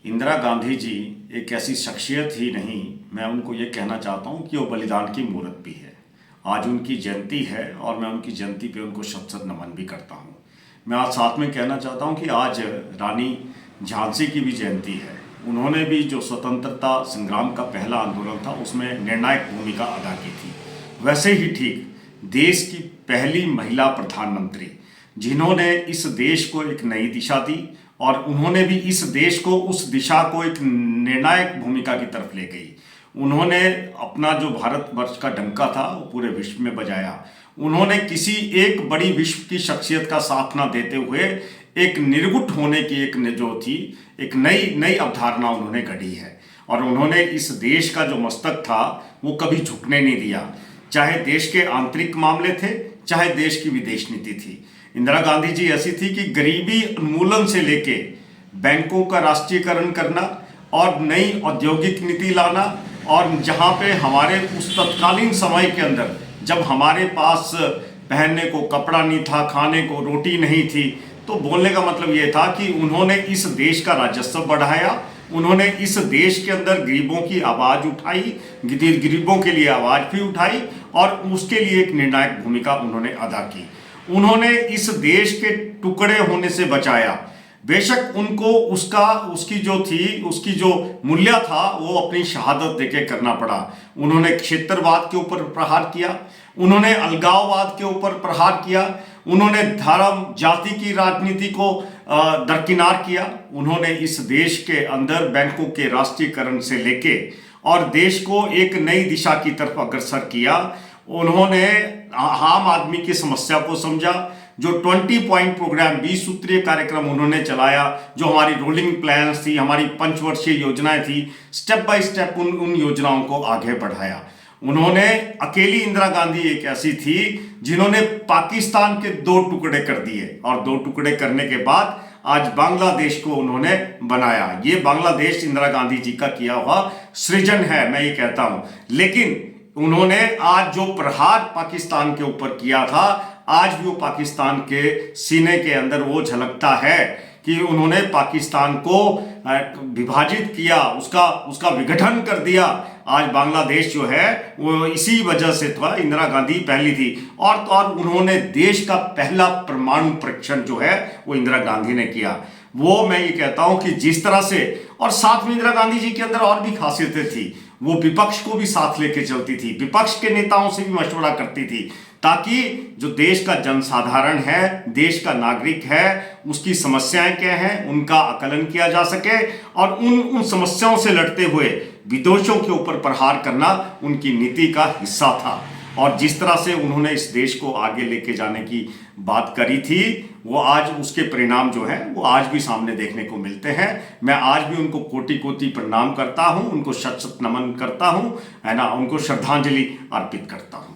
इंदिरा गांधी जी एक ऐसी शख्सियत ही नहीं, मैं उनको ये कहना चाहता हूँ कि वो बलिदान की मूर्त भी है। आज उनकी जयंती है और मैं उनकी जयंती पे उनको शत शत नमन भी करता हूँ। मैं आज साथ में कहना चाहता हूँ कि आज रानी झांसी की भी जयंती है। उन्होंने भी जो स्वतंत्रता संग्राम का पहला आंदोलन था उसमें निर्णायक भूमिका अदा की थी। वैसे ही ठीक देश की पहली महिला प्रधानमंत्री जिन्होंने इस देश को एक नई दिशा दी और उन्होंने भी इस देश को उस दिशा को एक निर्णायक भूमिका की तरफ ले गई। उन्होंने अपना जो भारतवर्ष का डंका था वो पूरे विश्व में बजाया। उन्होंने किसी एक बड़ी विश्व की शख्सियत का साथ ना देते हुए एक निर्गुट होने की एक जो थी एक नई अवधारणा उन्होंने गढ़ी है और उन्होंने इस देश का जो मस्तक था वो कभी झुकने नहीं दिया। चाहे देश के आंतरिक मामले थे, चाहे देश की विदेश नीति थी। इंदिरा गांधी जी ऐसी थी कि गरीबी उन्मूलन से लेके बैंकों का राष्ट्रीयकरण करना और नई औद्योगिक नीति लाना, और जहां पे हमारे उस तत्कालीन समय के अंदर जब हमारे पास पहनने को कपड़ा नहीं था, खाने को रोटी नहीं थी, तो बोलने का मतलब ये था कि उन्होंने इस देश का राजस्व बढ़ाया, उन्होंने इस देश के अंदर गरीबों की आवाज़ उठाई, गरीबों के लिए आवाज़ भी उठाई और उसके लिए एक निर्णायक भूमिका उन्होंने अदा की। उन्होंने इस देश के टुकड़े होने से बचाया। बेशक उनको उसकी जो मूल्य था वो अपनी शहादत देके करना पड़ा। उन्होंने क्षेत्रवाद के ऊपर प्रहार किया, उन्होंने अलगाववाद के ऊपर प्रहार किया, उन्होंने धर्म जाति की राजनीति को दरकिनार किया। उन्होंने इस देश के अंदर बैंकों के राष्ट्रीयकरण से लेके और देश को एक नई दिशा की तरफ अग्रसर किया। उन्होंने आम आदमी की समस्या को समझा। जो 20 पॉइंट प्रोग्राम 20 सूत्रीय कार्यक्रम उन्होंने चलाया, जो हमारी रोलिंग प्लान्स थी, हमारी पंचवर्षीय योजनाएं थी, स्टेप बाय स्टेप उन योजनाओं को आगे बढ़ाया। उन्होंने अकेली इंदिरा गांधी एक ऐसी थी जिन्होंने पाकिस्तान के 2 टुकड़े कर दिए और 2 टुकड़े करने के बाद आज बांग्लादेश को उन्होंने बनाया। ये बांग्लादेश इंदिरा गांधी जी का किया हुआ सृजन है, मैं ये कहता हूं। लेकिन उन्होंने आज जो प्रहार पाकिस्तान के ऊपर किया था, आज भी वो पाकिस्तान के सीने के अंदर वो झलकता है कि उन्होंने पाकिस्तान को विभाजित किया, उसका विघटन कर दिया। आज बांग्लादेश जो है वो इसी वजह से था, इंदिरा गांधी पहली थी और उन्होंने देश का पहला परमाणु परीक्षण जो है वो इंदिरा गांधी ने किया। वो मैं ये कहता हूं कि जिस तरह से, और साथ में इंदिरा गांधी जी के अंदर और भी खासियतें थी, वो विपक्ष को भी साथ लेके चलती थी, विपक्ष के नेताओं से भी मशवरा करती थी ताकि जो देश का जनसाधारण है, देश का नागरिक है, उसकी समस्याएं क्या हैं उनका आकलन किया जा सके और उन समस्याओं से लड़ते हुए विदेशों के ऊपर प्रहार करना उनकी नीति का हिस्सा था। और जिस तरह से उन्होंने इस देश को आगे लेके जाने की बात करी थी, वो आज उसके परिणाम जो हैं वो आज भी सामने देखने को मिलते हैं। मैं आज भी उनको कोटि कोटि प्रणाम करता हूं, उनको शत शत नमन करता हूं, है ना, उनको श्रद्धांजलि अर्पित करता हूं।